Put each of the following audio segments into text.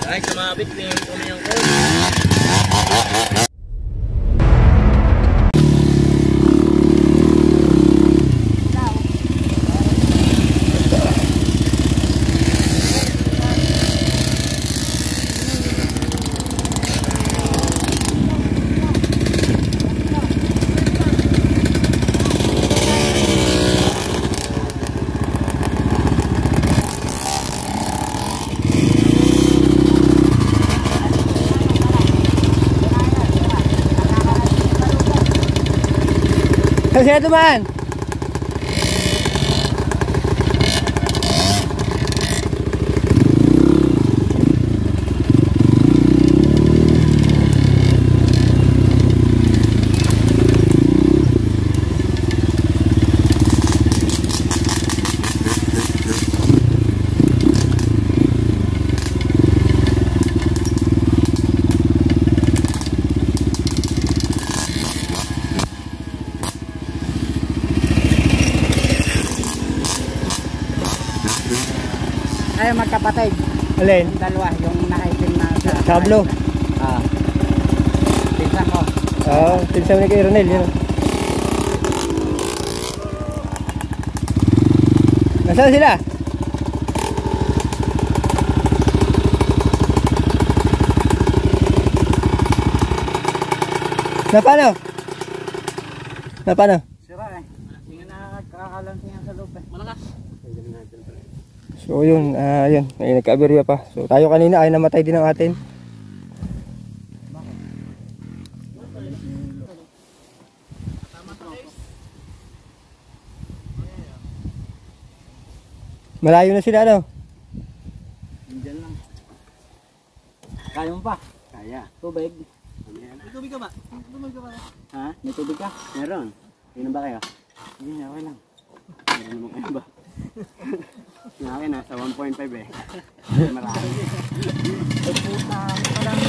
Kahit sumabit, tingin ko na yung code. Kasi ito man. Ay, magkapatid. Alin? Yung dalawa, yung nakaitim na sa Sablo. Pinsan ko. Oo, pinsan ni kay Ronel yun. Nasaan sila? Na paano? Sira eh. Hindi na nakakalansingan sa loob eh. Malakas. So yun, yun, ay nagka-aberya pa. So tayo kanina ay namatay din ang atin. Malayo na sila ano? Diyan lang. Kaya mo pa? Kaya. Tubig. May tubig ka ba? Ha? May tubig ka? Meron. Inom ba kayo? Hindi, okay lang. Meron mo kayo ba? Yung akin nasa 1.5 eh. Marami. Ay puta, parang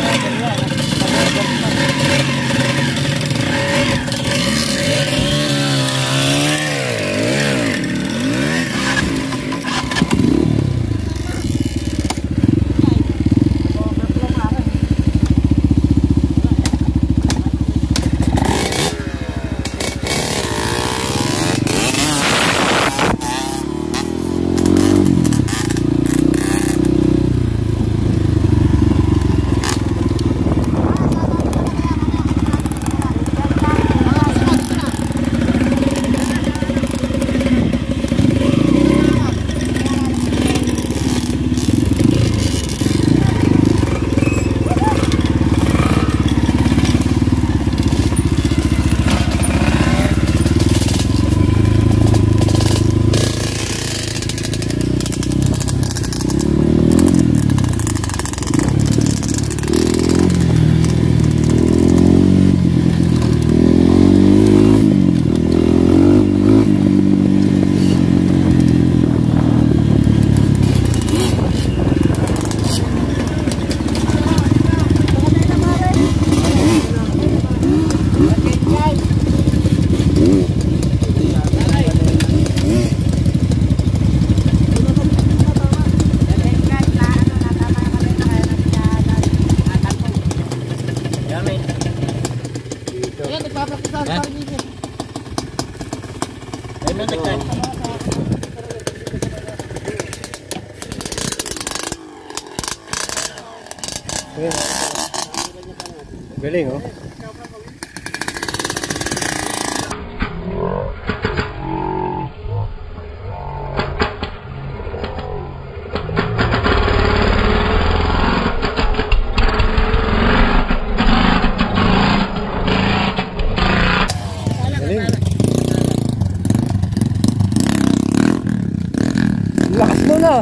Galing oh. Galing. Lakas mo na.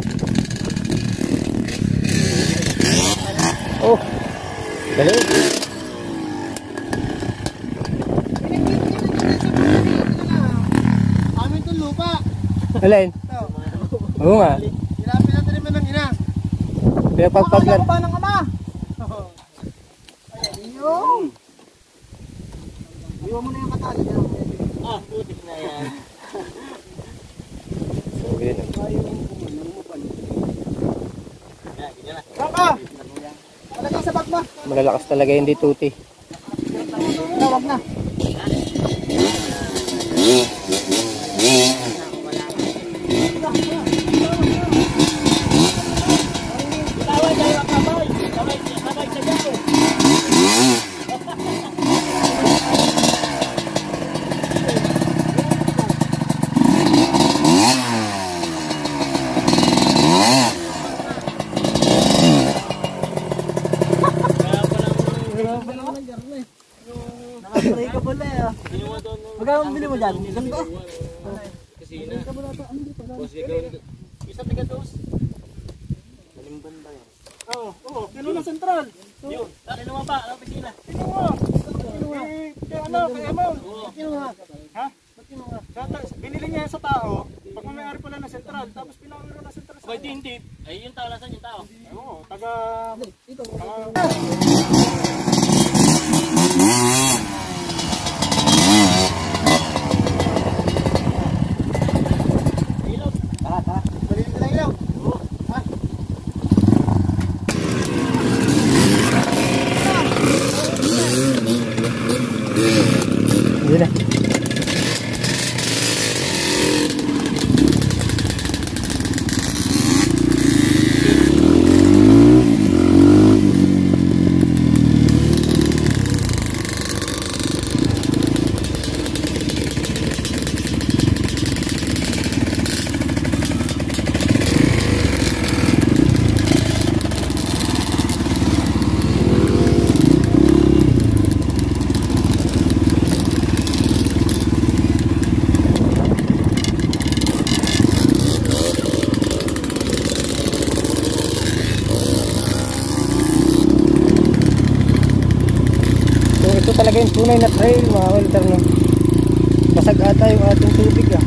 Oh. Galing. amin itong lupa. Alin? Oo nga. Ilapin natin naman ng ina. Pinapagpaglar. Ano ba ng ama? Ayun. Iwan mo na yung katali. Putik na yan. So, ganyan. Saka! Malalakas talaga hindi tuti. Tawag na. Nakapray ka pala eh. Magkano bili mo dyan? Ganito? Kusina. Boss, ikaw. Isa tiga-dos. Malimban ba yan? Oo. Kilo na sentral. Yun. Dali naman pa. Ang pisina. Kaya ano? Kaya mo? Oo. Ha? Binili niya sa tao. Pag may-ari pala na sentral. Tapos pinawiro na sentral sa Abay, hindi. Ay, yung tao. Nasaan yung tao? Oo. Taga... Hindi na. Ito talaga yung tunay na trail mga welter, no? Basag ata yung ating tubig ah.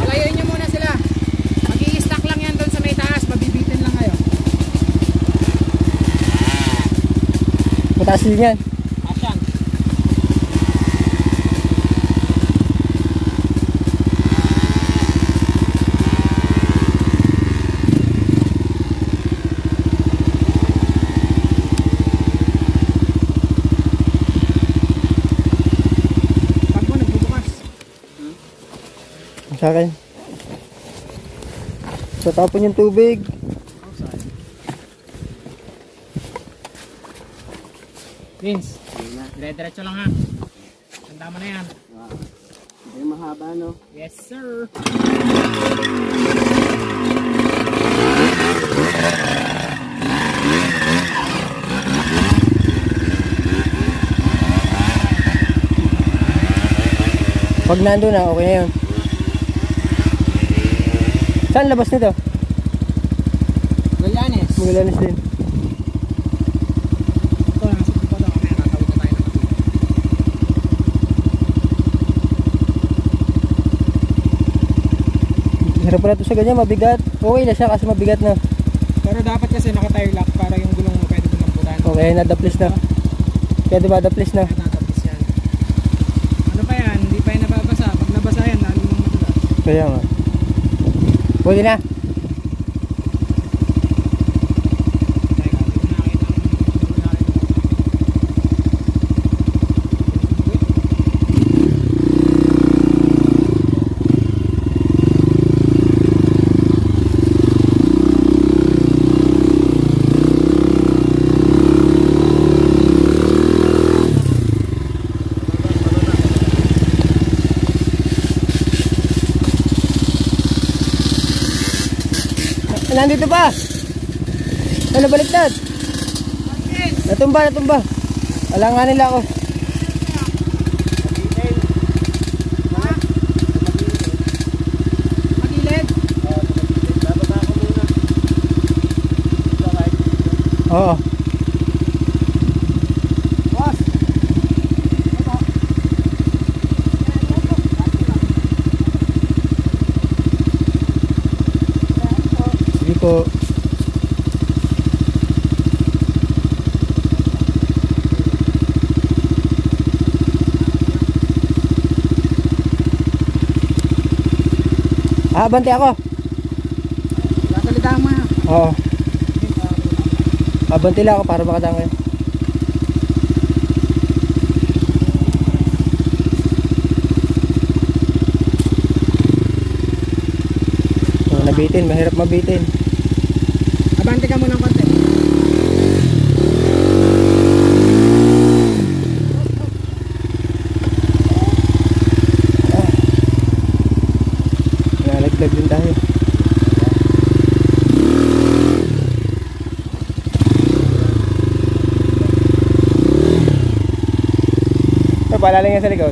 Palayuin nyo muna sila. Mag-i-stack lang yan doon sa may taas. Mabibitin lang kayo. Mataas din yan. Asyan. Pag mo nagbubukas. Sa akin. So tapon yung tubig. Vince, dire-diretso lang ha. Tanda mo na yan. Hindi mahaba, no? Yes sir. Pag nandun na, okay na yun. Saan labas nito? Galianes. Magalangas din. Ito lang sa tipo daw. Kaya natawid na tayo ng kapit. Hirap pala ito sa ganyan, mabigat. Okay na siya kasi mabigat na. Pero dapat kasi naka-tire lock para yung gulong mo pwede mo lamputan. Okay, na-daplis na. Kaya diba, daplis na. Natapos yan. Ano pa yan? Hindi pa yan nababasa. Pag nabasa yan, lalo nang madulas. Kaya nga. Pwede na. Teka, hindi ko nakakita ang nangyari. Nandito pa. Ano, baliktad? Natumba, natumba. Alangan nila ako. Magilid. Oo. Boss. Sige po. Bante ako. Sasalita mo ha. Oo. Bante lang ako para makadaan kayo. Nabitin, mahirap mabitin. Abante ka muna ng konti. Nalagdag din tayo. Palaling yan sa likod.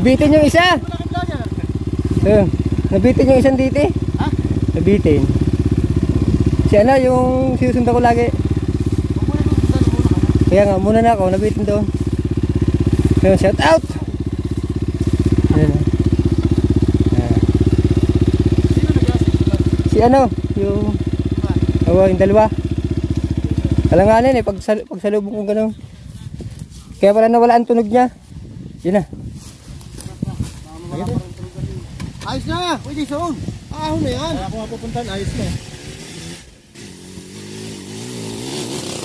Nabitin yung isa. Ayun. Nabitin yung isang dito. Ha? Nabitin. Si ano, yung sinusundan ko lagi. Kaya nga, muna na ako. Nabitin doon. Ayun, shout out! Ayun. Si ano, yung... yung dalawa. Alanganin eh, pagsalubong kong gano'n. Kaya pala nawala ang tunog niya. Yun na. Ayos na! Pwede soon! Ahon na yan! Kaya kung mapupuntan, ayos na.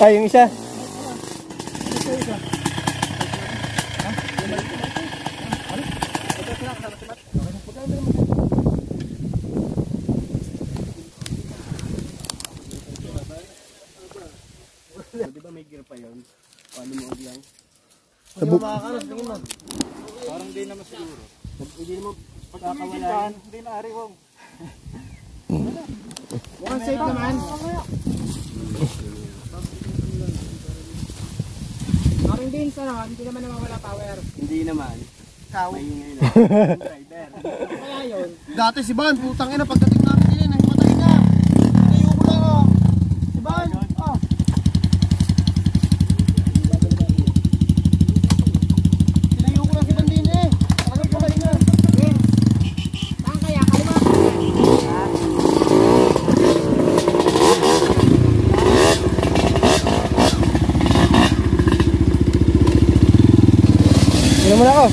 Ay, yung isa. Di ba may gear pa yun? Paano mo lang? Sabuk. Parang di naman siguro. Hindi naman pagkakawalan. Hindi na ariwang. Mukhang safe naman. Parang din sa naman, hindi naman nawawala power. Hindi naman. May ingay na. Driver. Kaya yun. Dati si Ban, putang ina, pagdating namin din, nahimatay na. Tayo ko lang oh. Si Ban, ah. Tinayo ko lang si Ban din eh. Ano pala ina? Saan kaya? Kaliwa. Inom mo na ako.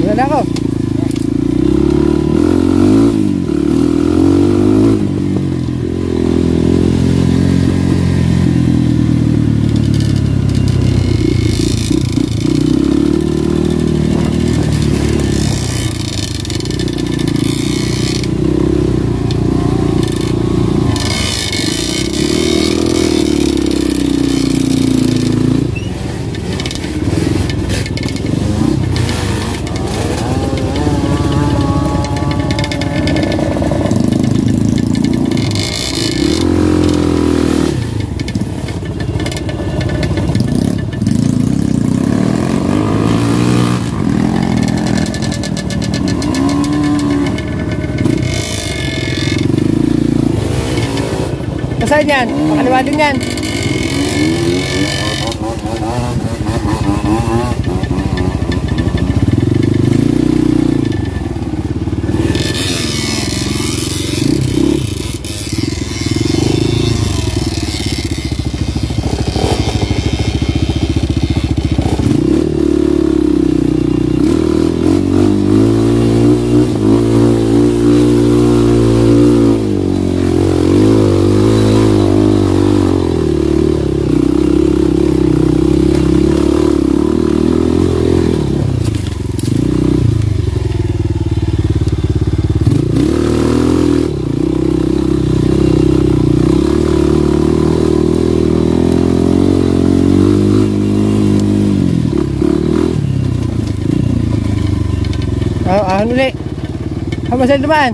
Inom na ako. Saan yan? Pakaliwa din yan. Ahon ulit. Hamasal naman.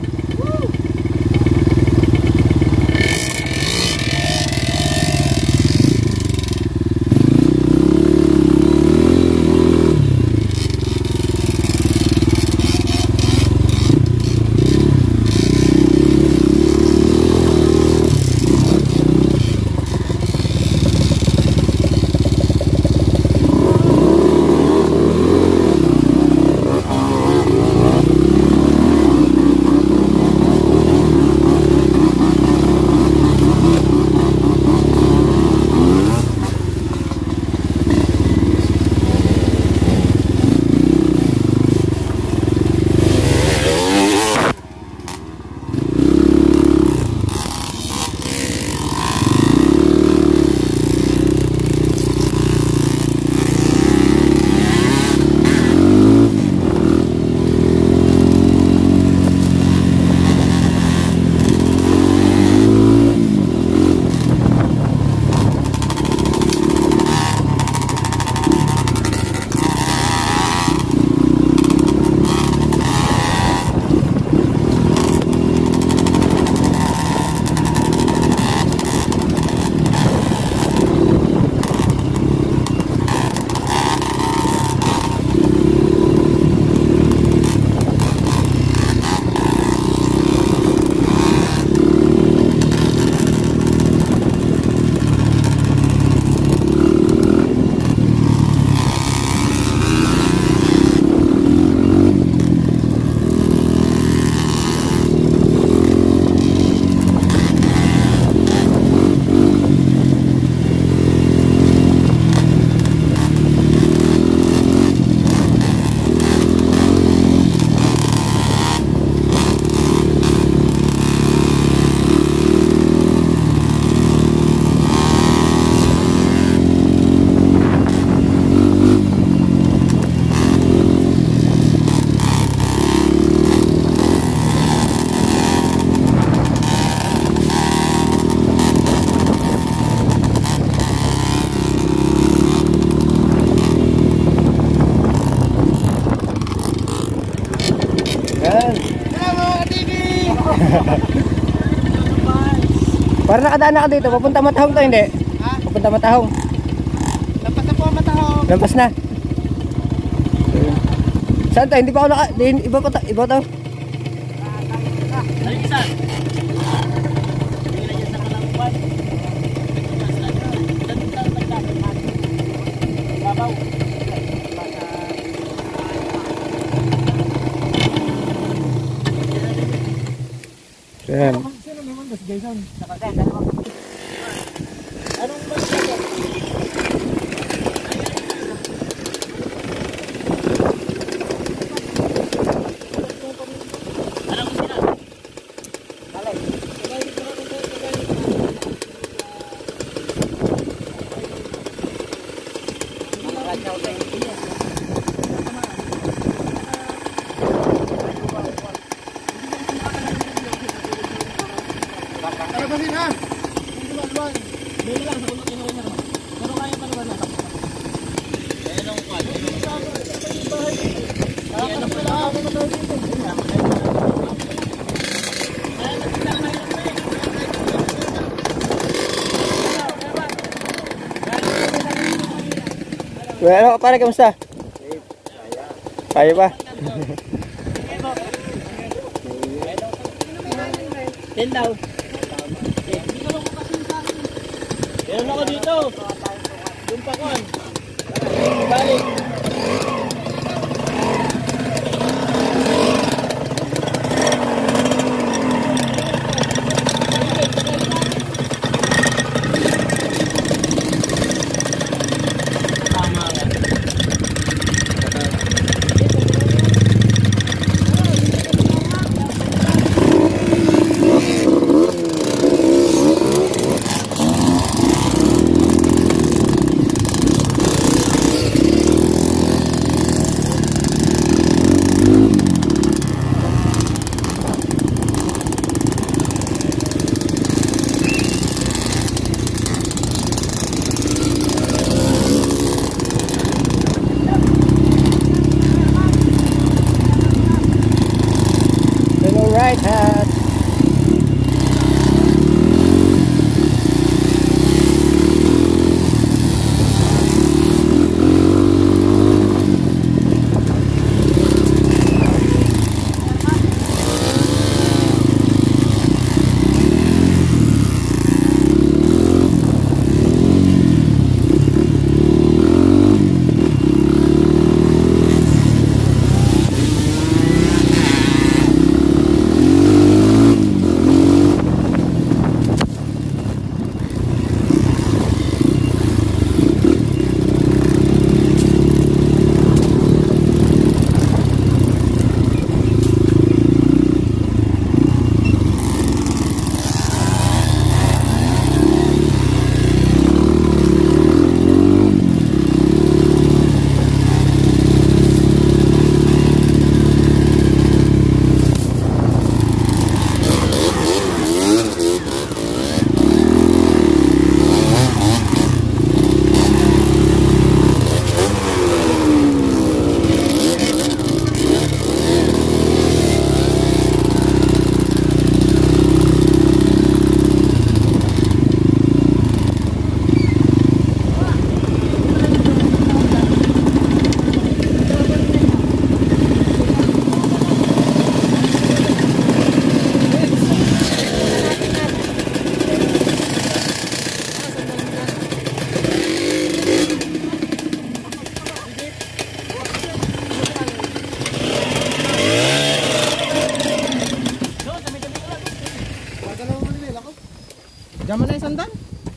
Yan. Para nakadaan na ka dito, papunta Matahong to, hindi? Ha? Papunta Matahong. Lampas na po ang Matahong. Lampas na. Saan to? Hindi pa ako iba pa to? Iba to? Ano yung isa? Hindi na dyan sa kalampan. Babaw. Yan. Sino naman boss Jason? Anong mas ito? Anong kusina? Tarabasin ha. Bili lang, sa ulo naman. Pero kaya pa naman natin. Ayan ang kwan. Ayan ang kwan. Well, ano, pare, kamusta? Kaya pa? Ten daw. Meron ako dito. Doon pa kwan. Balik. Tama ka. Hello, right hat. Diyan mo na yung sandan?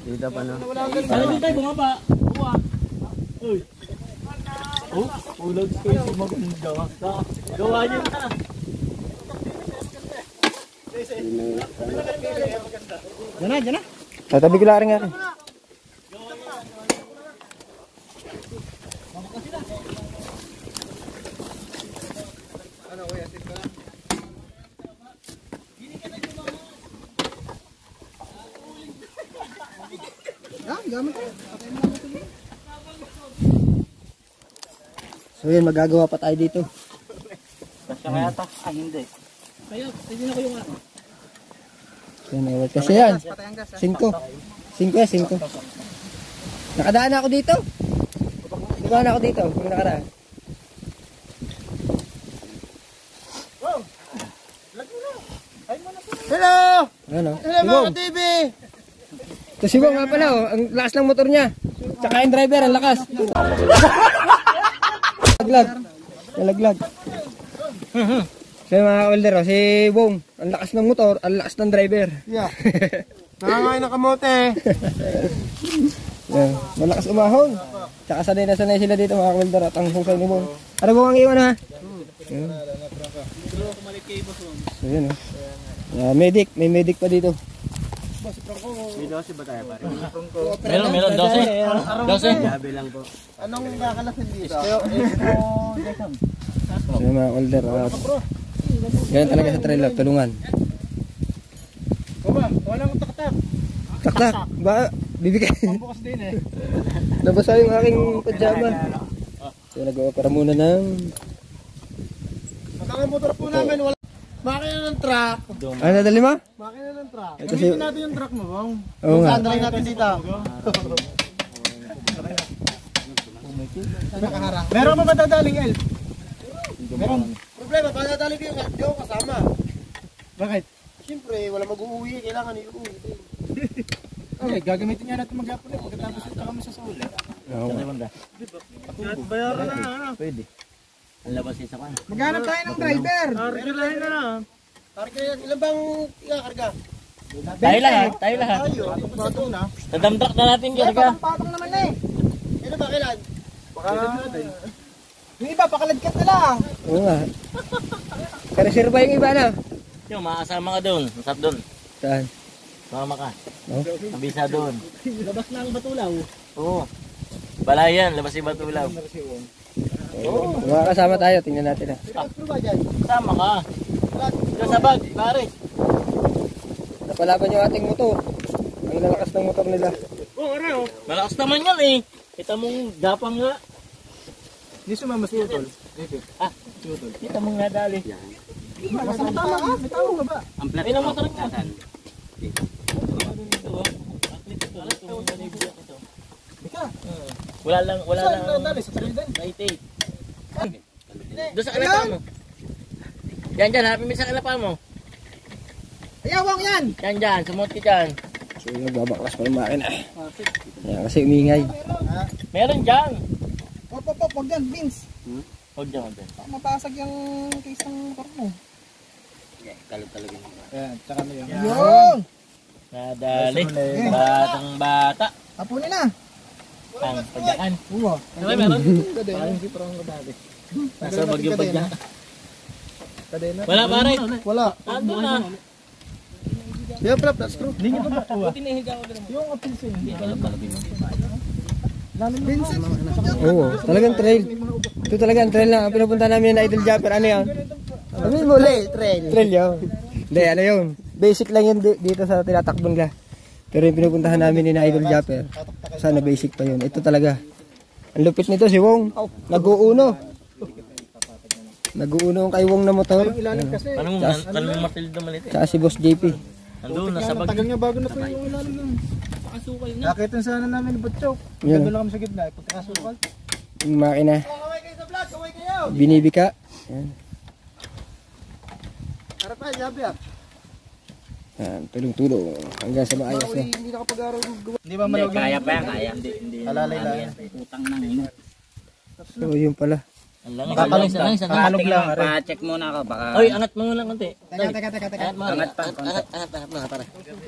Dito pa no. Ano din tayo, bumaba. Buwa. Uy. Oh, ulag space yung maganda. Gawa niyo na. Diyan na. Tatabi ko lang nga rin. Gamit. So yun, magagawa pa tayo dito. Kasya kaya ta? Ay, hindi. Kayo, tignan ko yung ano. Yan, awat kasi yan. Patay ang gas ha. 5. 5. Nakadaan na ako dito. Nakadaan ako dito. Kung nakaraan. Hello! Ano? Hello mga TV! Ito si Bong nga pala, oh. Ang lakas ng motor niya. Tsaka yung driver, ang lakas. Laglag. Nalaglag. So yung mga ka-welder, oh, si Bong, ang lakas ng motor, ang lakas ng driver. Yeah. Nangangain na kamote. Yan. Malakas umahon. Tsaka sanay na sanay sila dito mga ka-welder at ang husay ni Bong. Ano Bong ang iwan ha? Yan. So yun oh. Medic, may medic pa dito. May 12 ba tayo pare? Meron, 12. Gabi lang po. Anong kakalasin dito? So yung mga ka-welder, yan talaga sa trailer, tulungan. Walang tak-tak. Tak-tak, ba? Bibigay. Bukas din eh. Nabasa yung aking pajama. So nag-opera muna ng... Magkakamotor po namin. Wala. Makina ng truck. Ano nadali mo? Makina ng truck. Ito Gamitin natin yung truck mo, Bong. Oo nga. Saan natin dito? Meron pa ba dadaling elf? Meron. Problema, padadaling ko yung elf. Di ako kasama. Bakit? Siyempre, wala mag-uuwi. Kailangan iuwi. Okay, gagamitin niya natin mag-apple pagkatapos ito kami sa saulit. Oo nga. Bayaran na. Pwede. Ang labas isa ka. Maghanap tayo ng driver. Kargalahin na na. Kargalahin. Ilan bang ikakarga? Tayo lahat. Tayo. Patong na. Tadamdrak na natin dyan ka. Patong naman eh. Ilan ba kailan? Baka Yung iba, pakaladkat na lang. Oo nga. Kareserva yung iba na. Yung makasama ka doon. Masap doon. Saan? Mama ka. Oh? Mabisa doon. Labas na ang batulaw. Oo. Balayan. Labas si Batulaw. Oo. Mga kasama tayo, tingnan natin ah. ano ba dyan? Kasama ka. Diyan sa bag. Pare. Napalaban yung ating motor. Ang lalakas ng motor nila. Malakas naman yan eh. Kita mong gapang nga. Hindi sumama si Utol. Kita mong nadali. Tama ka? May tao ka ba? Ilang motor ka? Wala lang. Saan nadali? Sa Trinidad? 98. Doon sa kalapa mo. Yan, happy meal sa kalapa mo. Ayawang yan. Yan, sumot ka dyan. So yung nagbabaklas pa ng makina. Yan, kasi umingay. Meron dyan. Pop, wag yan, Vince. Huwag dyan. Baka mapasag yung case ng motor mo. Kalog-kalog yun. Ayan, tsaka na yun. Yun! Nadali. Batang bata. Tapunin na. Ang padyakan. Uwa. Ano meron? Parang si Prong ko dati. Nasa bagyo padyakan. Kadena. Wala pare. Wala. Nandun na. Yung flap, that's true. Hindi nyo ba makuha? Yung apilsin. Vincent. Oo, talagang trail. Ito talaga ang trail na pinupunta namin na Idol Japper. Ano yan? Ano yun muli? Trail yun. Hindi, ano yun? Basic lang yun dito sa tinatakbo nila. Pero yung pinupuntahan namin ni na Idol Japper, sana basic pa yun. Ito talaga. Ang lupit nito si Wong. Nag-uuno. Nag-uuno ang kay Wong na motor. Tanong Matilda malit eh. Tsaka si Boss JP. Nandun, nasa bagyo. Tagal nga bago na po yung ilalim nun. Nakasukal na. Nakitin sana namin ni Butchok. Yan. Ganda lang kami sa gitna. Pagkakasukal. Yung makina. Kaway kayo sa vlog! Kaway kayo! Binibika. Yan. Harap tayo, sabi ah. Yan, tulong-tulong. Hanggang sa maayos na. Hindi nakapag-aaral gawa. Hindi ba Hindi, malawag kaya pa yan, kaya. Hindi. Alalay lang. Utang na ngayon. So, yun pala. Ang langis. Kakalog lang. Kakalog lang. Pa-check muna ako, baka... Oy, angat mo lang konti. Teka. Angat mo. Angat mo nga para.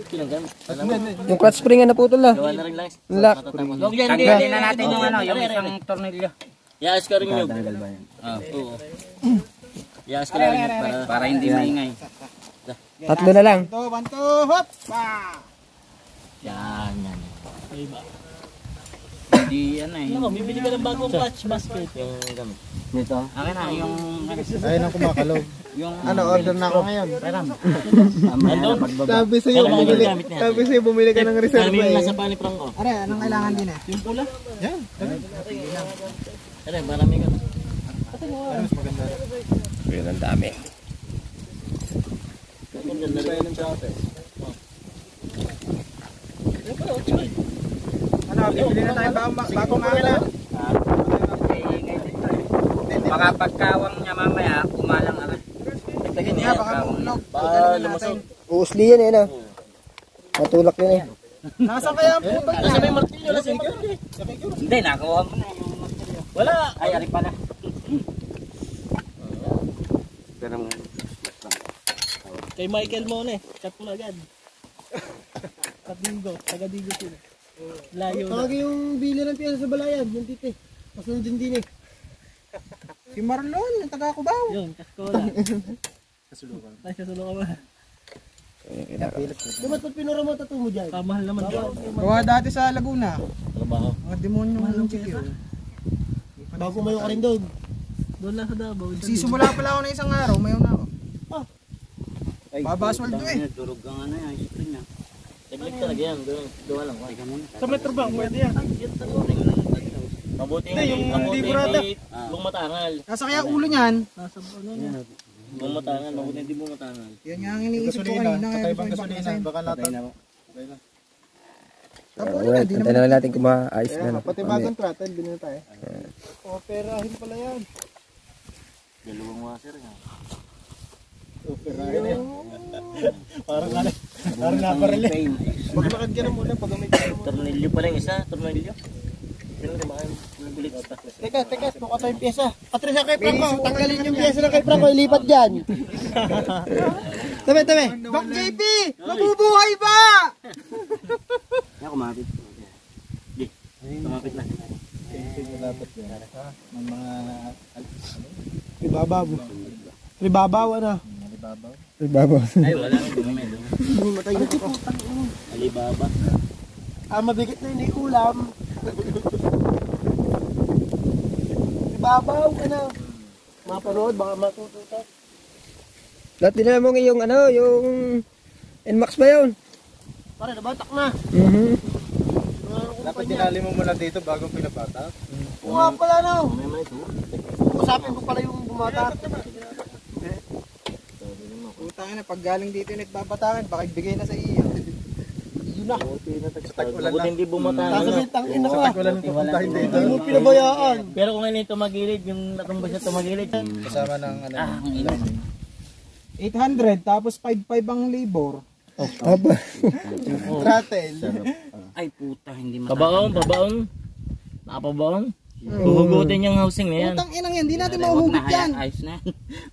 Kinanggan. Yung clutch spring na naputol na. Gawa na rin lang. Lock. Huwag yan, hindi. Tanggalin na natin yung ano, yung isang tornilyo. Yaas ka rin yun. Oo. Yaas ka rin yun para Hindi maingay. Tatlo na lang. 1, 2, hop! yan. Ay ba? Hindi ano eh. Ano, bibili ka ng bagong clutch basket. Yung gamit. Dito. Akin na, yung... Ayun ang kumakalog. Yung... Ano, order na ako ngayon. Peram. Nandun? Sabi sa'yo, Ano mga bumili. gamit niya? Sabi sa'yo, bumili ka ng reserva Sabi yung eh. nasa paniprank ko. Are, anong kailangan din eh? Yung pula. Yan. Ano, marami ka. Yun ang dami. Ano, bibili na tayo bagong makina. Baka pagkawang niya mamaya, umalang agad. Hindi nga, baka maulog. Lumusog. Uusli yan eh, no? Matulak yun eh. Nasa kaya ang puto niya? Nasa may martilyo na singkir. Hindi, nakakuha mo na yung Wala. ay, ari pala. Pero mga Kay Michael mo na eh. Chat mo agad. Kadigo. Taga-digo sila. Layo na. Tawag yung bili ng piyesa sa balayan, yung titi. Pasunod din eh. Si Marlon, yung taga-Cubao. Yun, kaskola. Kasulukan. Ay, kasulukan ba? Dapat pag pinura mo tattoo mo dyan. Kamahal naman daw. Gawa dati sa Laguna. Trabaho. Mga demonyo ng chikyo. Bago mayo ka rin doon. Doon lang sa Davao. Sisimula pala ako na isang araw, mayaw na ako. Babaswaldo eh. durog ang ano yan, spring na. Taglik talaga yan. Gawa lang. Sa Metro Bank, pwede yan. Mabuti Hindi, yung librada. Buong matangal. Nasa kaya ulo niyan. Nasa ano na. Buong matangal. Mabuti hindi buong matangal. Yan nga ang iniisip ko kanina. Kaya ibang gasolina. Baka natin. Tapos na, di Antayin naman. na natin kung maayos na. No? Pati bagong throttle, binili tayo. Operahin pala yan. Dalawang washer nga. Operahin yan. Parang ano. Parang naparili. Maglakad ka na muna pag may tornilyo pa lang isa. Tornilyo. Pero naman. Bulit pa. Teka, buka tayong piyesa. Patrisa kay Franco, tanggalin yung piyesa na kay Franco, ilipat dyan. Tabi. Doc JP! Mabubuhay ba? Yan, kumapit. Di, kumapit na. Ibabaw. Ibabaw, ano? Ibabaw. Ay, wala. Bumatay na ako. Alibaba. Mabigat na hindi ulam. Ibabaw, ano? Mapanood, baka matututot. Lahat din mo yung ano, yung NMAX ba yun? Pare, nabatak na. Dapat dinali mo muna dito bago pinabatak. Nga pala na. Usapin ko pala yung bumatak. Putangin na, pag galing dito yung nagbabatakan, baka ibigay na sa iyo. Yun na. Mabuti hindi bumatangal. Sasabihin, tangin na ka. Wala nang pupuntahin dito. Hindi mo pinabayaan. Pero kung ano yung tumagilid, yung natumbas na tumagilid. Kasama ng ano. Ah, ang ina. 800, tapos 5.5 ang labor. Aba. Throttle. Ay puta, hindi matanggal. Pabaon. Nakapabaon. Huhugutin yung housing na yan. Putang inang yan, di natin mahuhugot yan. Ayos na.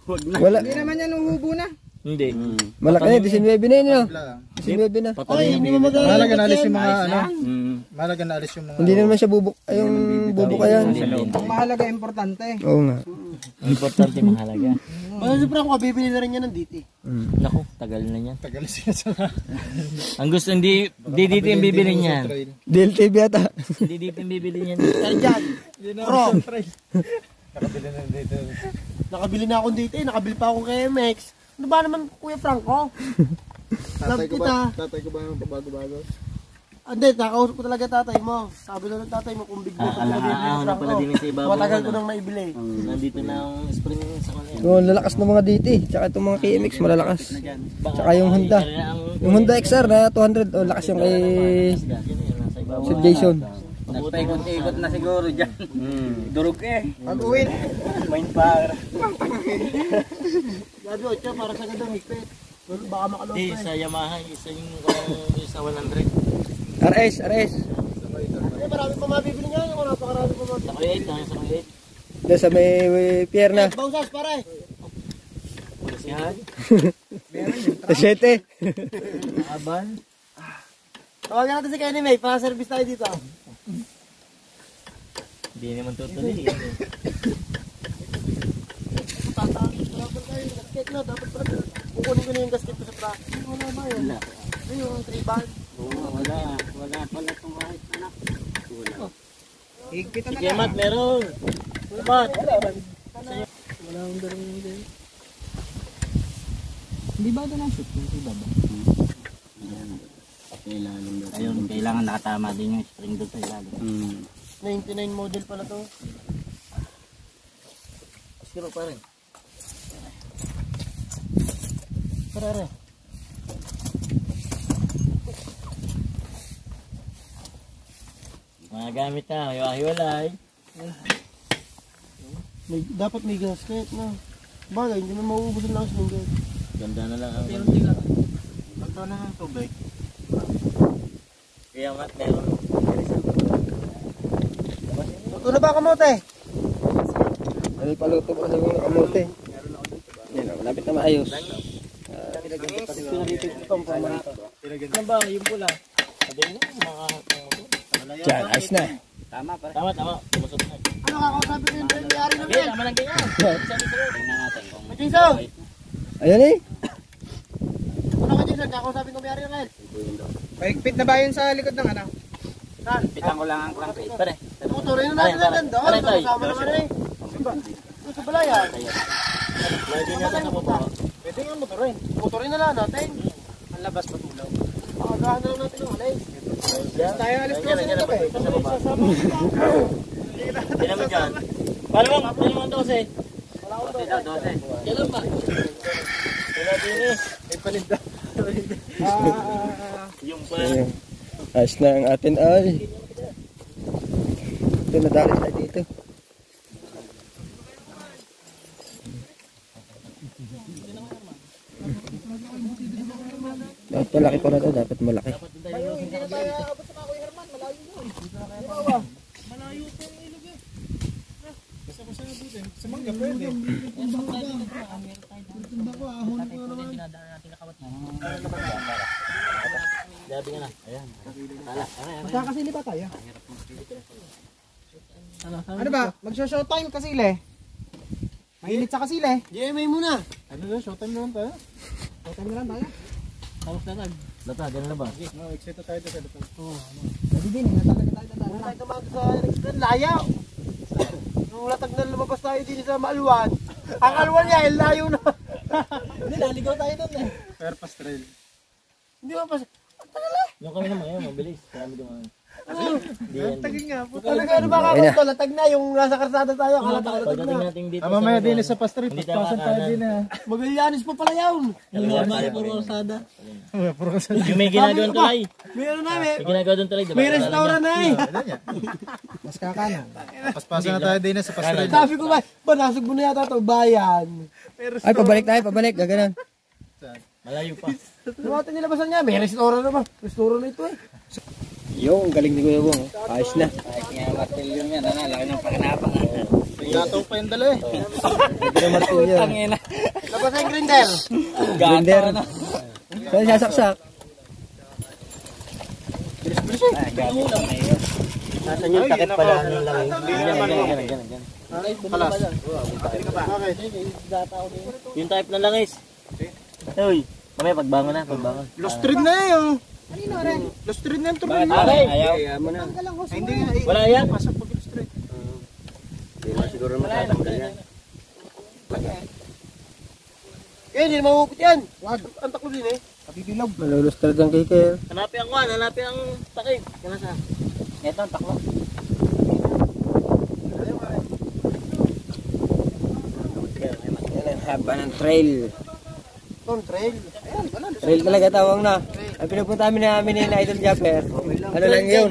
Huwag na. Wala. Hindi naman yan uhubo na. Hindi. Malaki na, 19 na yun. 19 na. Patay Hindi mo magagawa. Mahalaga na alis yung mga ano. Mm. Mahalaga na alis yung mga. Hindi naman siya bubuk. Ay, yung bubuk yan. Ang mahalaga, importante. Oo nga. Importante mahalaga. Ano si Franco, bibili na rin yan ng DT. Naku, tagal na yan. Tagal siya sa Ang gusto hindi dito yung bibili niyan. DLTV yata. Hindi dito yung bibili niyan. Pero dyan. Pro. Nakabili na dito. Nakabili na akong DT. Nakabili pa akong kay MX. Ano ba naman, Kuya Franco? Love kita. Tatay ko ba yung pabago-bago? Hindi, nakausap ko talaga tatay mo. Sabi na ng tatay mo kung big mo ito pinabili ni Ano pala Franco. din sa ibabaw. Matagal ko nang naibili. Nandito na ang spring sa kanila. Yung lalakas ng mga DT. Tsaka itong mga KMX malalakas. Tsaka yung Honda. Yung Honda XR na 200. Oh, lakas yung kay Sir Jason. Nagpaikot-ikot na siguro dyan. Durog eh. Pag-uwin. Mind power. Gabi, otya, para sa gandang higpit. Baka makalong Hindi, sa Yamaha, isa yung sa 100. RS. Ano Ay, marami pa mabibili nga. Yung napakarami pa mabibili. Sa Kuwait, sa Kuwait. Doon sa may Pierna. Bausas, pare. Yan. Sa 7. Aban. Tawagan natin si Kenny May. Pa-service tayo dito. Hindi naman tutuloy. Dapat tayo yung gasket na. Dapat pala. Kukunin ko na yung gasket ko sa truck. Wala ba yun? Ay, yung 3 band. Wala pala itong kahit anak. Higpitan na Sige, lang. Mat, meron. Mat. Wala akong dalawang din. Hindi ba ito ng shoot? Hindi ba ba? Ayun, kailangan nakatama din yung spring doon sa ilalim. 99 model pala to. Sige pa rin. Tara. Mga gamit na, hiwa-hiwalay. Dapat may gasket na. Bagay, hindi na mauubos ang lakas ng gas. Ganda na lang ang Ito na ang tubig. Kaya nga, meron. Ito na ba kamote? Ay, paluto ko sa mga kamote. Yan, malapit na maayos. Ano ba, yung pula? Sabi mo, mga... Diyan, ayos na. Tama. Tumusok na. Ano kakausapin ko yung may-ari ng Hindi, tama lang ganyan. Tingnan natin kung... Machiso! Ayan eh. Ano ka Jason? Kakausapin ko may-ari ng L. Paigpit na ba yun sa likod ng ano? Pitan ko lang ang crankcase. Pare. Tutuloy na natin ang ganda. Kasama naman eh. Ito sa balayan. Lagi niya sa baba. Pwede nga motorin. Motorin na lang natin. Ang labas patulaw. Pakagahan na lang natin ng alay. Tayo alis ko sa gabi. Sa baba. Tingnan mo dyan. Paano mo 12? Wala ko 12. Kailan ba? Kailan din eh. May palinda. Yung pa. Ayos na ang atin ay. Ito nadali tayo dito. Dapat malaki pa na ito. Dapat malaki. Sa mangga pwede. Gabi nga na. Ayan. Magkakasili ba tayo? Ano ba? Mag-showtime kasili. Mainit sa kasili. GMA muna. Ano na? Showtime naman tayo. Showtime na lang tayo. Tapos na tag. Lata, dyan na ba? Excited tayo sa lata. Oo. Pwede din. Natalaga tayo. Wala tayo kamado sa Rexton. Layaw. Nung latag na lumabas tayo din sa Maalwan. Ang Alwan niya, layo na. Hindi, naligaw tayo doon eh. Fairpass Trail. Hindi ba pa? Yung kami naman yun, mabilis. Kami naman. Tagin nga. Talaga ano ba kakunto? Latag na yung nasa karsada tayo. Akala tayo latag Pagdating na. natin dito Mamaya sa din lugar, sa Pastry. hindi tayo Paspasan tayo din makakanan. Magallanes pa pala yun. Puro karsada. Puro kasi. Yung may ginagawa doon tulay. May ano namin. May ginagawa doon tulay. May restaurant na eh. Mas kakanan. Paspasan na tayo din sa Pastry. Sabi ko ba, nasog mo na yata ito, bayan. Ay, pabalik tayo, pabalik. Gaganan. Malayo pa. Lumatan nilabasan niya, may restaurant na ba? Restaurant na ito eh. Yung galing ni Kuya Bong. Ayos na. Ay, kaya martilyo yan. Ano, laki ng pakinapang. Gatong pa yung dala eh. Hindi na martilyo. Tangina. Labas na yung grinder. Grinder. Kaya sasaksak. Ay, gabi na ngayon. Nasaan yung takip pala ng langay? Ganyan. Palas. Yung type na langis. Uy, mamaya pagbangon na, pagbangon. Lost thread na eh oh. Lost thread na yung tuloy. Okay. Ayaw. Hindi nga. Wala yan. Pasok pag lost thread. Hindi na siguro matatanggal yan. Eh, hindi na mahukot yan. Wag. Ang taklo din eh. Kapibilog. Malulustad ang kikil. Hanapin ang kwan, hanapin ang takip. Yan sa. Ito ang taklo. Yan ang haba ng trail. Ton trail. Ayan, wala. Trail talaga tawag na. Ang pinupunta namin ni Idol Japper. Ano lang yun?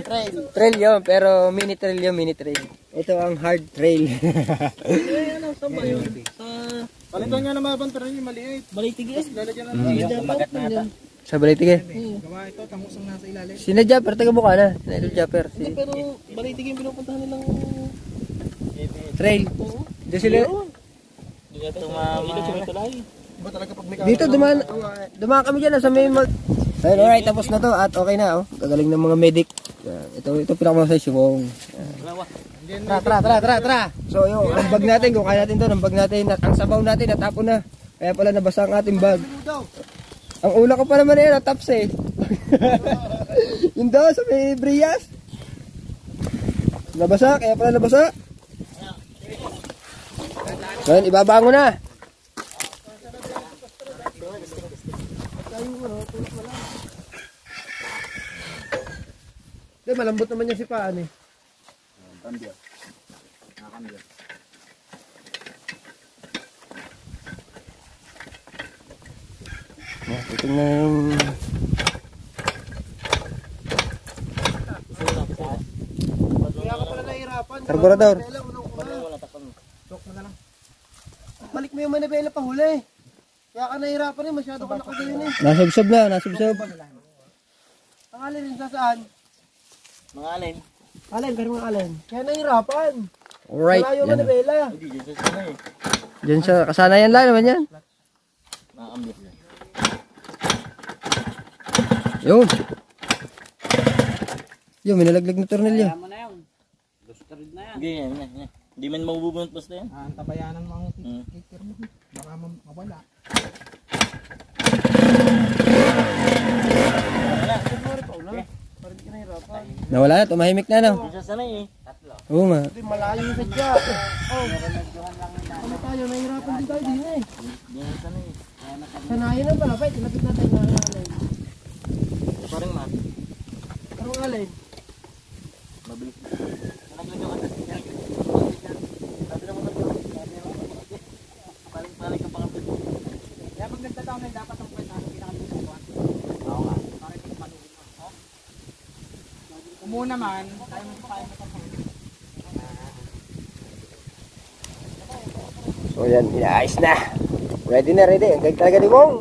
Trail yun, pero mini trail yun, mini trail. Ito ang hard trail. Ano, saan ba yun? Palitan nga naman bang trail yung maliit. Balitigis. Lalagyan na lang. Yung kumagat na ata. Sa Balitige. Gawa ito, tamusang nasa ilalim. Si na Japper, taga mukha na. Si Idol Japper. Si Pero balitigis yung pinupuntahan nilang... trail. Dito sila. Iba talaga pag may Dito dumaan kami diyan sa may mag. Ayun, alright, tapos na to at okay na oh. Gagaling ng mga medic. Ito pinakamasay si Wong. Tara. So yung ang bag natin, kung kaya natin to, ang bag natin, ang sabaw natin natapon na. Kaya pala nabasa ang ating bag. Ang ula ko pa naman yan, nataps eh. Yun daw sa may Brias. Nabasa, kaya pala nabasa. So yun, ibabango na. Hindi, malambot naman yung sipaan eh. Tingnan yung... Kaya ka pala nahihirapan. Karburador. Tok mo na lang. Balik mo yung manibela pa huli. Kaya ka nahihirapan eh. Masyado ka nakagayon eh. Nasubsob na, nasubsob. Ang alin rin sa saan? Mga alin. Alin, pero mga alin. Kaya nahihirapan. Alright. Wala yung Yan. manibela. Hindi, dyan sa sana eh. Diyan siya, kasanayan lang naman yan. Nakakambit na. Yun. Yun, may nalaglag na tornilyo. Mo na yun. Luskarid na yan. Hindi, yan. Hindi man mabubunot basta yan. Ang tabayanan mo ang Hmm. kikir mo. Baka mawala. Nawala na, tumahimik na no. Dyan sa sana eh. Oo nga. Hindi, malayo yung sadya. Oh. Ano tayo, nahihirapan din tayo din eh. Dyan sa sana eh. Sanayin lang pala, Pay. Tinapit natin na alin. Parang ma. Pero alin. Mabilis. Naglag ako. Sabi na mo na. Paling ka pakapit. Kaya pag nagtataon na dapat ang pwede natin pinakalusuan. Oo nga. Para hindi maluhin mo. Umuna man, tayo mo pa mo. So yan, inaayos na. Ready na, ready. Ang gag talaga ni Bong.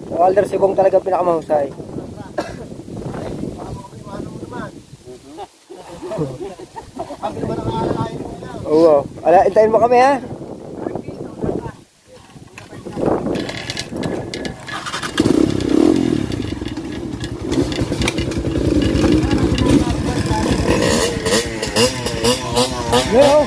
Sa Walder, si Bong talaga pinakamahusay. Oo. Ala, intayin mo kami ha. Yo.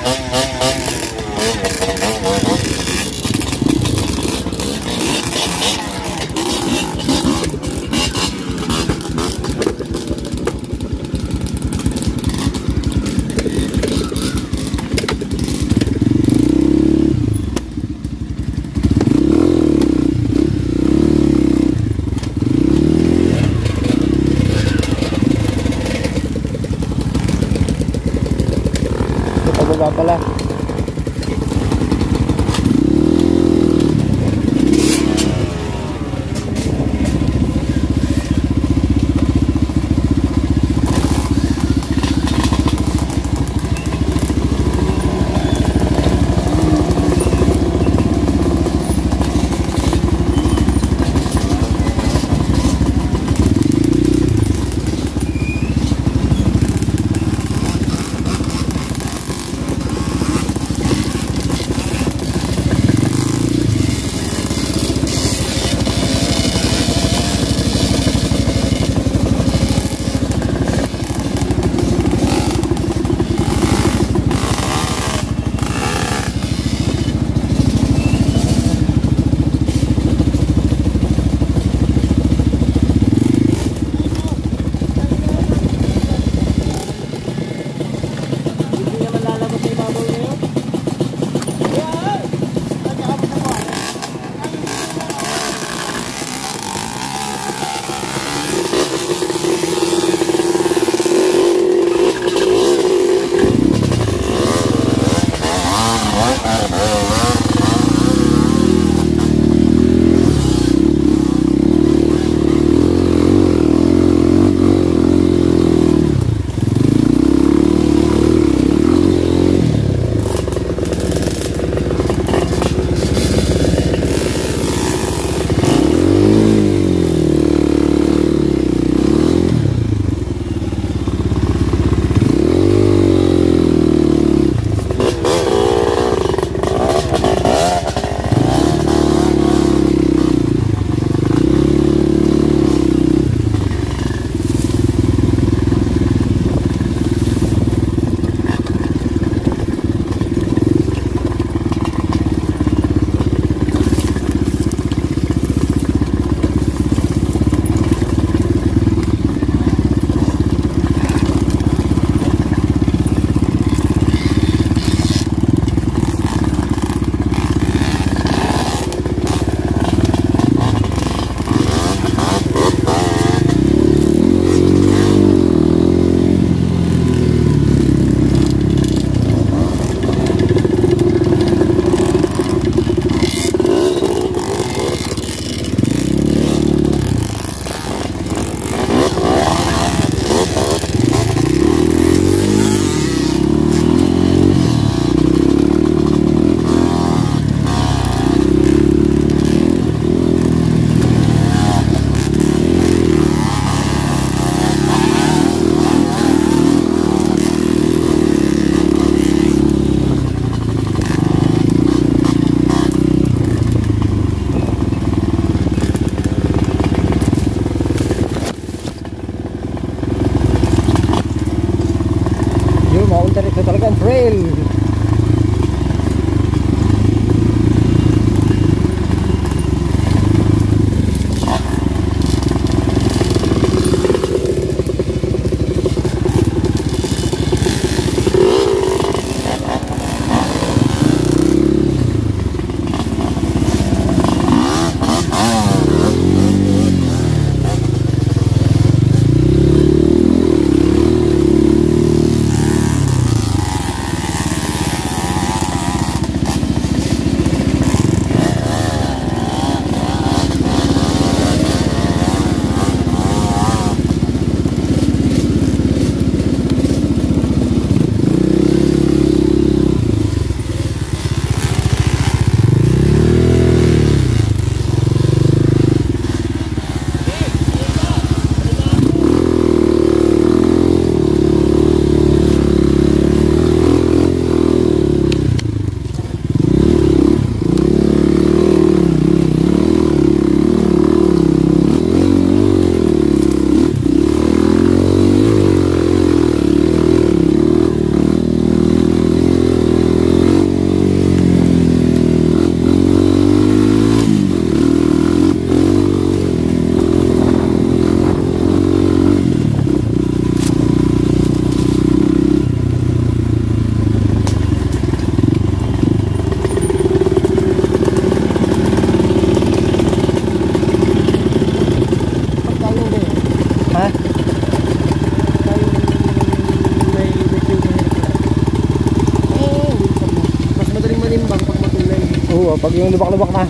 Pag yung lubak-lubak na.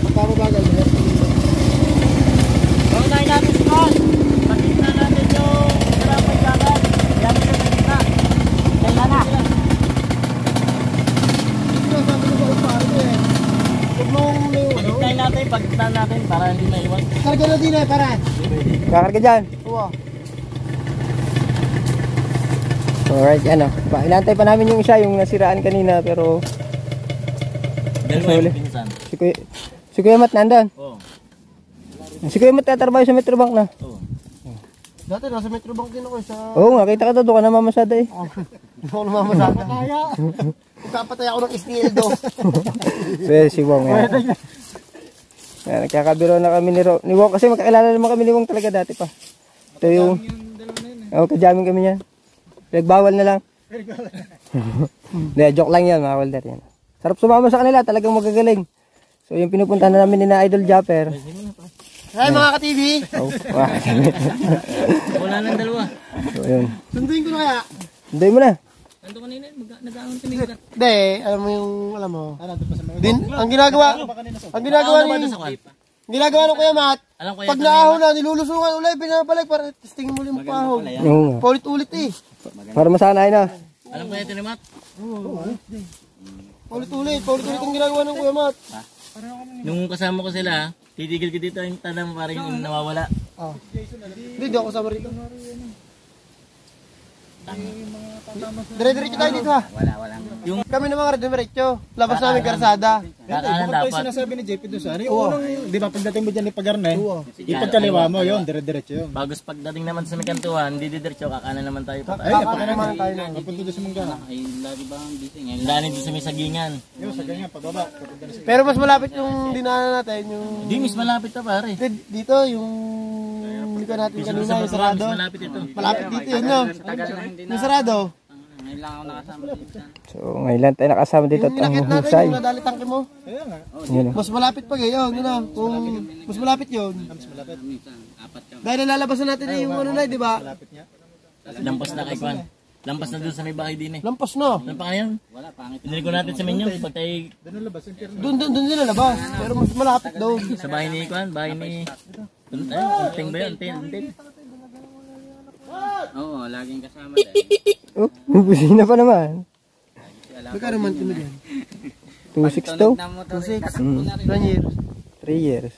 Pagkababagal na. Paunahin natin si Paul. Pagkita natin yung karapay dagat. Yan yung pagkita. Kailan na? Pagkitahin natin, pagkitahin natin para hindi maiwan. Karga na din eh, para. Kakarga dyan. Oo. Alright, ano. Inantay pa namin yung isa, yung nasiraan kanina, pero Dalawa yung pinsan. si Kuya Mat nandun. Oo. Si Kuya Mat tatrabaho sa Metrobank na. Oo. Dati nasa Metrobank din ako sa... Oo nga, kita ka to, doon ka na mamasada eh. Hindi ako namamasada. Kaya. Magkapatay ako ng isnildo. Well, si Wong yan. Yan, nagkakabiro na kami ni Wong, kasi magkakilala naman kami ni Wong talaga dati pa. Ito yung... Oo, kajaming kami yan. Nagbawal na lang. Hindi, joke lang yan mga Walder yan. Sarap sumama sa kanila, talagang magagaling. So yung pinupunta na namin ni na Idol Japper. Hi mga ka-TV! Oh, Wala nang dalawa. so yun. Sunduin ko na kaya. Hindi mo na. Nandun kanina, nag-aangon kami. Hindi, alam mo yung, alam mo. Din, ang ginagawa ng Kuya Mat, Alam ko pag naahon na, nilulusungan ulit, pinapalik para testingin mo yung paahon. Oo nga. Paulit-ulit eh. Para masanay na. Alam ko yung tinimat. Paulit-ulit ang ginagawa ng Kuya Mat. Nung kasama ko sila, titigil ko dito yung tanam para yung nawawala. Hindi ako kasama rito. Dire-diretso tayo dito ha. Wala. Yung Kami naman rin diretso. Labas namin karsada. kakaanan dapat. Sinasabi ni JP doon sa ano, yung unang, di ba pagdating mo dyan ni Pagarne, ipagkaliwa mo yun, dire-diretso yun. Bagos pagdating naman sa Mikantuan, hindi didiretso, kakanan naman tayo pa. Ay, napakanan tayo na. Papunta doon sa Munggahan. Ay, lagi ba ang busy ngayon? Lani doon sa may sagingan. Yung sa ganyan, pagbaba, papunta na sa... Pero mas malapit yung dinaanan natin, yung... Di, mis malapit na pare. Dito, yung... Hindi ka natin kanina, Sa yung Batuan, sarado. mas malapit ito. Malapit dito yun, no? Yung sarado. So ngayon lang tayo nakasama dito at Yung ang inakit natin, husay. yung nadali tangke mo. Yun. Mas malapit pa ngayon, yun na. Kung mas malapit yun. Dahil nalalabasan natin yung ano na, di ba? Lampas na kay Kwan. Lampas na doon sa may bahay din eh. Lampas na. Ano pa ngayon? Wala, pangit. Pinili ko natin sa menu. Pag tayo Doon din nalabas. Pero mas malapit doon. sa bahay ni Kwan, bahay ni... Unting ba yun? Unting. Oo, laging kasama din. Oh, busina pa naman. Magkano man mo dyan? 2.6 to? 2.6. Mm. 1 year. 3 years.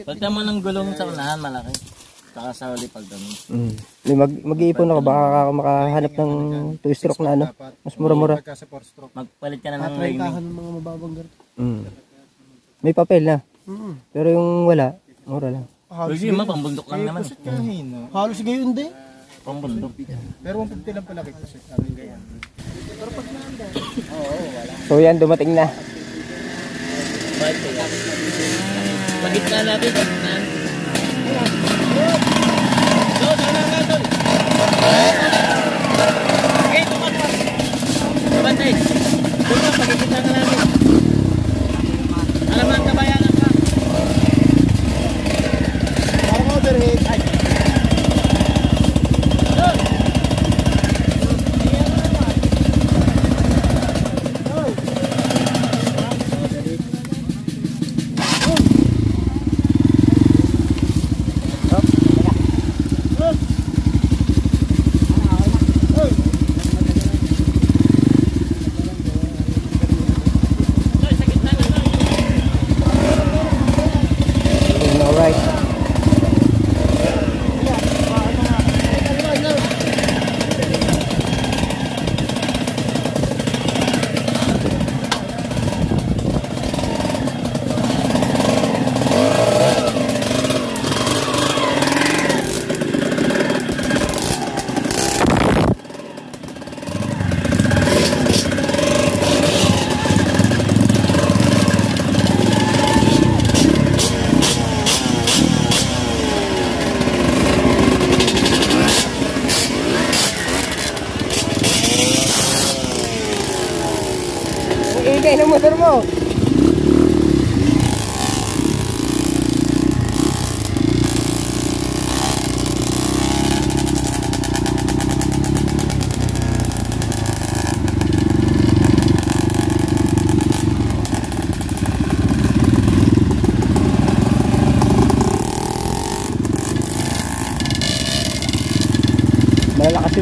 Pag tama ng gulong sa unahan, malaki. Saka sa huli pag ganun. Mm. Mag-iipon ako, baka makahanap ng 2-stroke na ano. Mas mura-mura. Pagka sa 4-stroke. Magpalit ka na ng Try ka ring. ng mga mababang garto. Mm. May papel na. Pero yung wala, mura lang. Huwag yun, pambundok lang naman. Kahino. Halos gayon din. Pambundok. Pero 150 lang pala kay Kusik. Ano yung ganyan? So yan, dumating na. Pagkita natin. Okay, tumatpas. Bantay. Doon, pagkita na namin. Alam ang kabayanan ka. Parang overhead.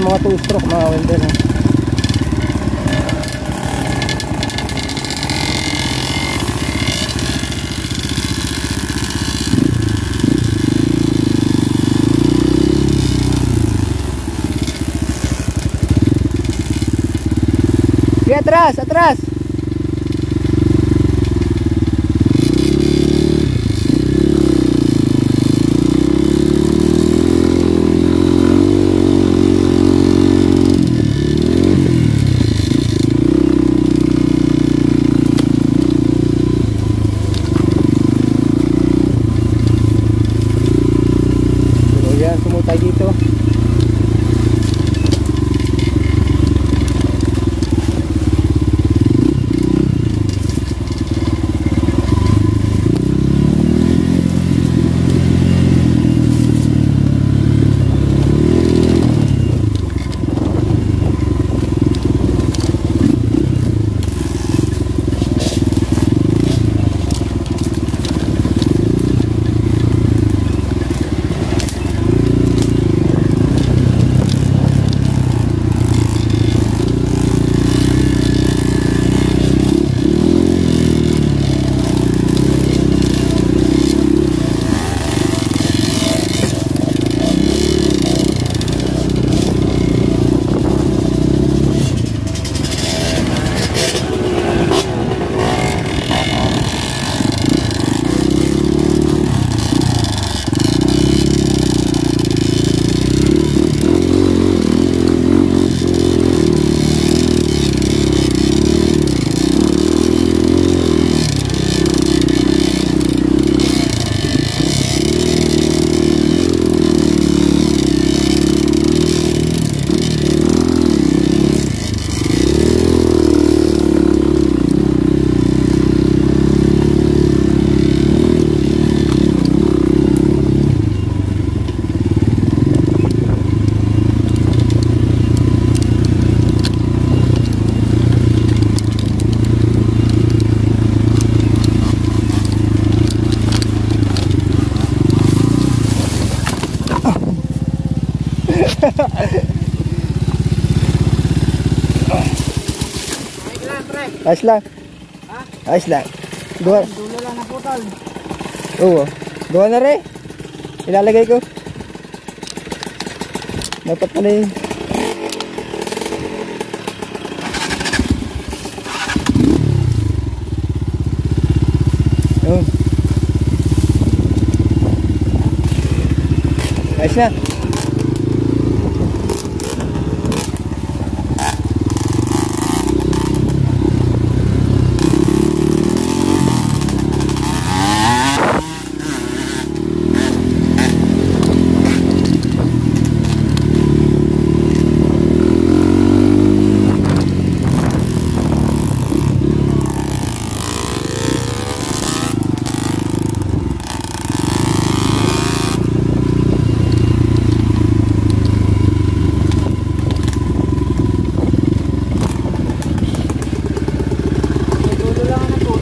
yung mga 2-stroke mga welder. Ha? Sige, atras, atras. Sumutay dito. Ayos lang. Ayos lang. Gawa. Dulo lang na putol. Oo. Gawa na rin. Ilalagay ko. Dapat pala yun. Oo. Ayos na.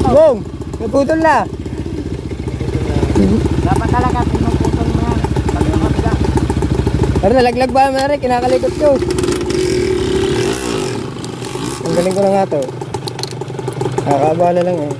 Bong, naputol na. Dapat talaga pinuputol mo yan. Paglakas ka. Pero nalaglag ba naman rin, kinakalikot ko. Ang galing ko na nga to. Nakakabala lang eh.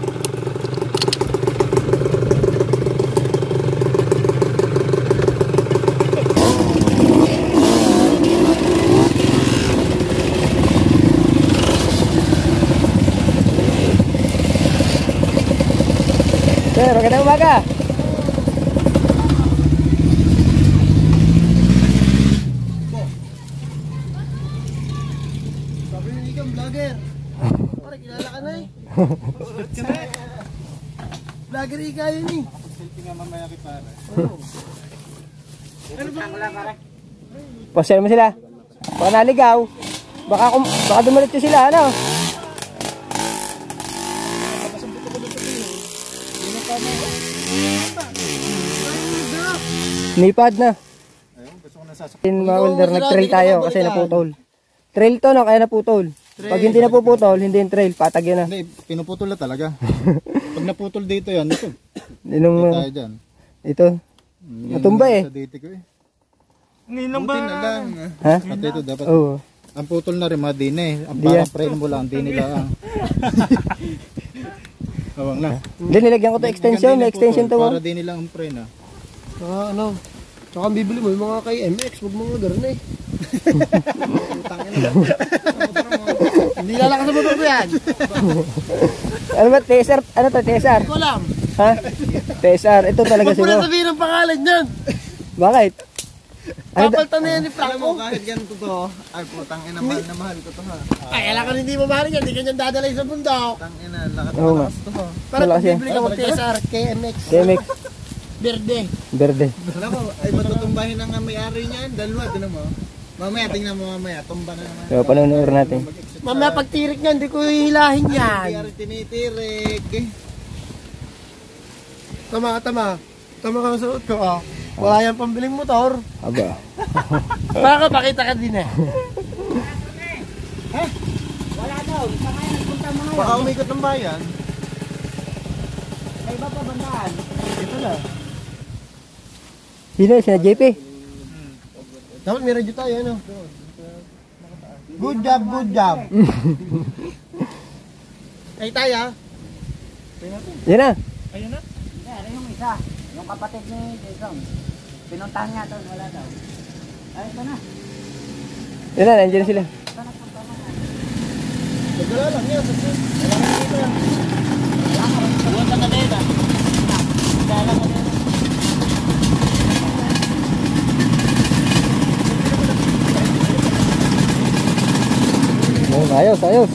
Sir, magandang umaga. Sabi niyo ikaw, vlogger. Parang kilala ka na eh. Vlogger ika yun eh. Selfie nga mamaya kay pare. Posel mo sila. Baka naligaw. Baka dumalit sila, ano? Nipad na. Ayun, gusto ko nasasakit. Mga welder, nag-trail tayo kasi naputol. Trail to no, kaya naputol. Pag hindi napuputol, hindi yung trail, patag yun na. Hindi, pinuputol na talaga. Pag naputol dito yan, ito. Inong, Tayo dyan. ito. Natumba eh. Sa dito ko eh. Buti na lang. Ha? At ito dapat. Oo. Ang putol na rin mga din eh. Ang Di parang frame mo lang, di nila. Awang na. Hindi, nilagyan ko to extension. May extension to. Para di nila ang frame ah. Ano? Tsaka ang bibili mo, yung mga kay MX, huwag mga garna eh. Hindi lalakas sa motor ko yan. Ano ba? TSR? Ano to? TSR? Hindi ko alam. Ha? TSR. Ito talaga Huwag mo na siguro. sabihin ang pangalan niyan. Bakit? Ano Papaltan na yan ni Franco. Kahit ganito to, ay putang ina, mahal na mahal ko to ha. Ay, alam ka hindi mo mahalin yan. Hindi ka niyan dadalay sa bundok. Putang ina, lakas Oo nga. to ha. Para Wala kung siya. bibili ka mag TSR, KMX, KMX. Verde. Verde. Alam mo, ay matutumbahin na nga may-ari niyan, dalawa, tinan mo. Mamaya, tingnan mo mamaya, tumba na naman. So, panonood natin. Mamaya pagtirik niyan, hindi ko hilahin yan. Hindi tinitirik. Tama. Tama ka sa suot ko, oh. Wala yan pambiling motor. Aba. Baka pakita ka din eh. Wala daw. Sa ngayon nagpunta mga Baka umikot ng bayan. May iba pa bandaan. Ito na. Sino? Sina JP? Dapat may radyo tayo, ano? Good job. Ay tayo. Yan na. Hindi, ano yung isa? Yung kapatid ni Jason. Pinuntahan nga doon, wala daw. Ay, ito na. Yan na, nandiyan sila. Nagdala lang yan. Doon ka na din ah. Dala mo din. Ayos.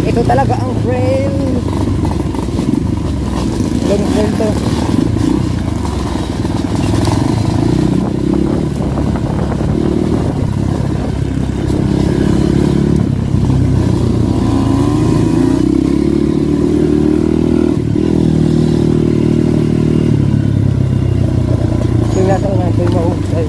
Ito talaga ang trail. Long trail to. Tingnan natin mahusay.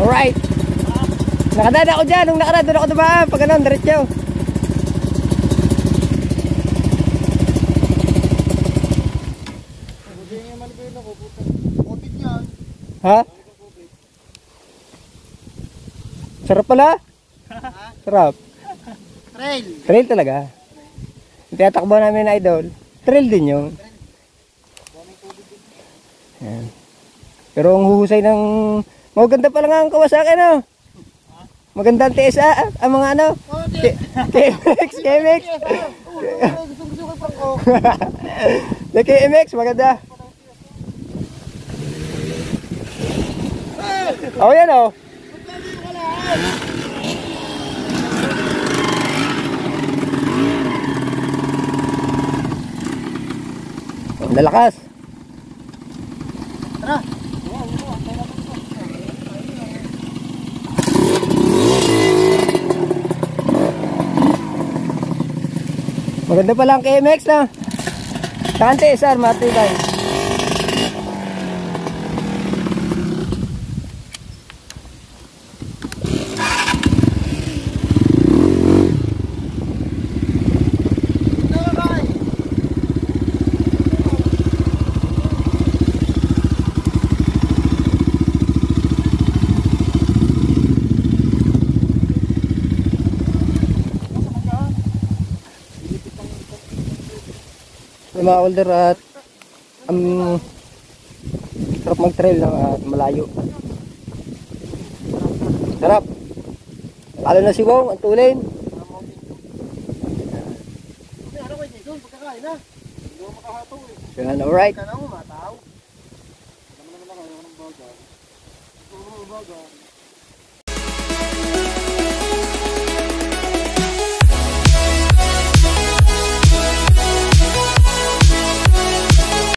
Alright. Nakadaan ako dyan. Nung nakaraan, doon ako dumaan. Pag ganun, diretso. Ha? Sarap pala? Sarap. Trail. Trail talaga. Yung tinatakbo namin na idol, trail din yun. Yan. Pero ang huhusay ng... Maganda pala nga ang Kawasaki, no? Maganda ang TSA, ang mga ano? KMX, KMX. The KMX, maganda. Oh, yan oh. Ang lalakas. Tara. Maganda pala ang KMX na. Kante, sir, matibay. Mga older at sarap mag-trail at malayo. Sarap. Lalo na si Wong, ang tulin. Yan, alright.